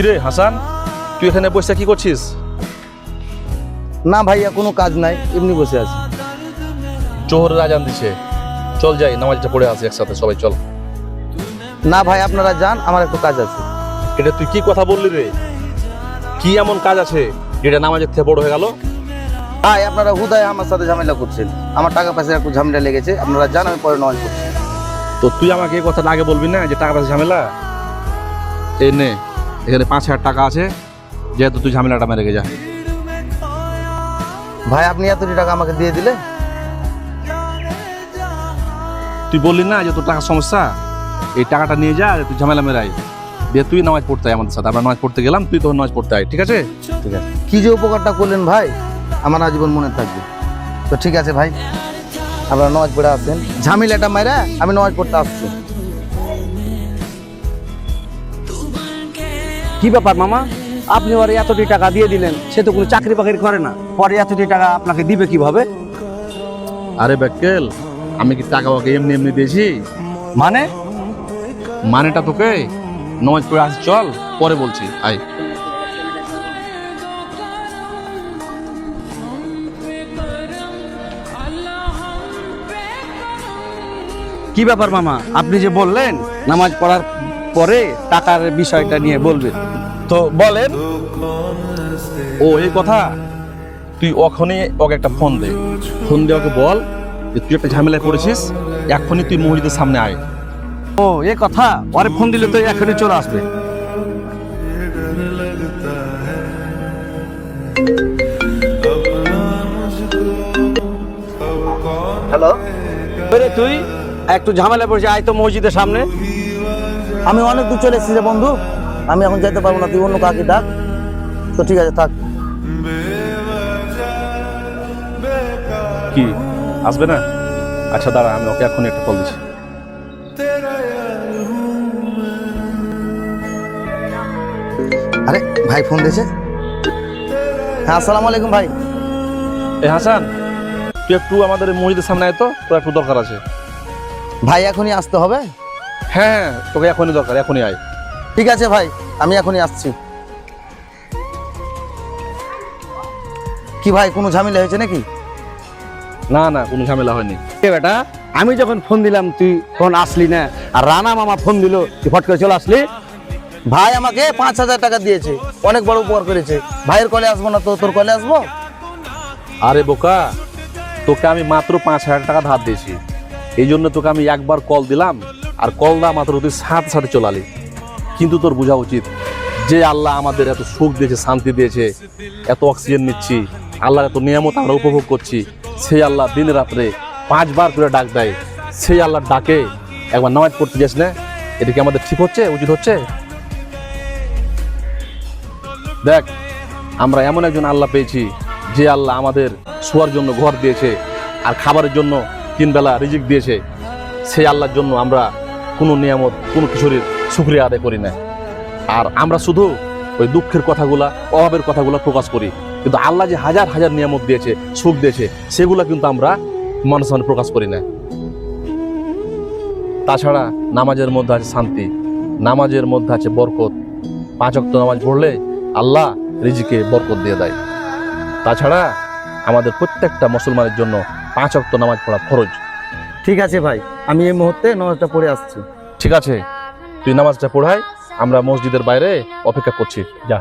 কিরে হাসান, তুই এখানে বসে কি করছিস? না ভাইয়া, কোনো কাজ নাই, এমনি বসে আছি। জোহরের আজান দিছে, চল যাই নামাজটা পড়ে আসি একসাথে সবাই, চল। না ভাই, আপনারা যান, আমার একটু কাজ আছে। এটা তুই কি কথা বললি রে? কি এমন কাজ আছে যেটা নামাজের থেকে বড় হয়ে গেল? ভাই আপনারা হুদায় আমার সাথে ঝামেলা করছেন, আমার টাকা পয়সা একটু ঝামেলা লেগেছে, আপনারা যান, আমি পরে নামাজ পড়ছি। তো তুই আমাকে এই কথাটা আগে বলবি না যে টাকা পয়সা ঝামেলা? এই নে, এখানে 5,000 টাকা আছে, যেহেতু তুই ঝামেলাটা মেরে গে যা। ভাই আপনি এতটি টাকা আমাকে দিয়ে দিলে? তুই বললি না যে তোর টাকার সমস্যা, এই টাকাটা নিয়ে যা, তুই ঝামেলা মেরাই দিয়ে তুই নামাজ পড়তে আয় আমাদের সাথে। আমরা নামাজ পড়তে গেলাম, তুই তখন নামাজ পড়তে আয়, ঠিক আছে? ঠিক আছে, কি যে উপকারটা করলেন ভাই, আমার আজীবন মনে থাকবে। তো ঠিক আছে ভাই, আপনারা নামাজ পড়ে আসেন, ঝামেলাটা মাইরা আমি নামাজ পড়তে আসছি। কি ব্যাপার মামা, আপনি ওর এতটি টাকা দিয়ে দিলেন, সে তো কোনো চাকরি বাকরি করে না, পরে এতটি টাকা আপনাকে দিবে কিভাবে? আরে ব্যাকেল, আমি কি টাকা ওকে এমনি এমনি দিয়েছি? মানে? মানেটা তোকে নামাজ পড়ে আসি, চল পরে বলছি, আয়। কি ব্যাপার মামা, আপনি যে বললেন নামাজ পড়ার পরে টাকার বিষয়টা নিয়ে বলবেন, তো বলেন। ও এই কথা, তুই ওখানে ওকে একটা ফোন দে, ফোন দিয়ে ওকে বল যে তুই একটা ঝামেলায় পড়েছিস, এখনই তুই মসজিদের সামনে আয়। ও এই কথা, ওরে ফোন দিলে তো এখনই চলে আসবে। হ্যালো, তুই একটু ঝামেলা পড়েছে, আয় তো মসজিদের সামনে। আমি অনেক দূর চলে এসেছি রে বন্ধু, আমি এখন যেতে পারবো না, তুই অন্য কাকে ডাক। তো ঠিক আছে, থাক। কি আসবে না? আচ্ছা দাঁড়া, আমি ওকে এখনই একটা কল দিচ্ছি। আরে ভাই ফোন দিয়েছে। হ্যাঁ, আসসালামু আলাইকুম ভাই। এ হাসান, তুই একটু আমাদের এই মসজিদের সামনে আয় তো, তোর একটু দরকার আছে। ভাই এখনই আসতে হবে? হ্যাঁ, তোকে এখনই দরকার, এখনই আয়। ঠিক আছে ভাই, আমি এখনই আসছি। কি ভাই, কোনো ঝামেলা হয়েছে নাকি? না না, কোনো ঝামেলা হয়নি। এ বেটা, আমি যখন ফোন দিলাম তুই ফোন আসলি না, আর রানা মামা ফোন দিল তুই ফট করে চলে আসলি। ভাই আমাকে 5,000 টাকা দিয়েছে, অনেক বড় উপকার করেছে। ভাইয়ের কলে আসবো না তো তোর কলে আসবো? আরে বোকা, তোকে আমি মাত্র 5,000 টাকা ধার দিয়েছি, এই জন্য তোকে আমি একবার কল দিলাম, আর কল দেওয়া মাত্র তুই সাথে সাথে চলে আলি। কিন্তু তোর বোঝা উচিত যে আল্লাহ আমাদের এত সুখ দিয়েছে, শান্তি দিয়েছে, এত অক্সিজেন নিচ্ছি, আল্লাহর এত নিয়ামত আমরা উপভোগ করছি, সেই আল্লাহ দিন রাত্রে 5 বার করে ডাক দেয়, সেই আল্লাহর ডাকে একবার নামাজ পড়তে যাস না? এটা কি আমাদের ঠিক হচ্ছে, উচিত হচ্ছে? দেখ, আমরা এমন একজন আল্লাহ পেয়েছি যে আল্লাহ আমাদের শোয়ার জন্য ঘর দিয়েছে, আর খাবারের জন্য 3 বেলা রিজিক দিয়েছে। সেই আল্লাহর জন্য আমরা কোনো নিয়ামত, কোনো কিছুর শুকরিয়া আদায় করি না, আর আমরা শুধু ওই দুঃখের কথাগুলা, অভাবের কথাগুলা প্রকাশ করি। কিন্তু আল্লাহ যে হাজার হাজার নিয়ামত দিয়েছে, সুখ দিয়েছে, সেগুলা কিন্তু আমরা মানুষ প্রকাশ করি না। তাছাড়া নামাজের মধ্যে আছে শান্তি, নামাজের মধ্যে আছে বরকত। 5 ওয়াক্ত নামাজ পড়লে আল্লাহ রিজিকে বরকত দিয়ে দেয়। তাছাড়া আমাদের প্রত্যেকটা মুসলমানের জন্য 5 ওয়াক্ত নামাজ পড়া ফরজ। ঠিক আছে ভাই, আমি এই মুহূর্তে নামাজটা পড়ে আসছি। ঠিক আছে, তুই নামাজটা পড়াই, আমরা মসজিদের বাইরে অপেক্ষা করছি, যা।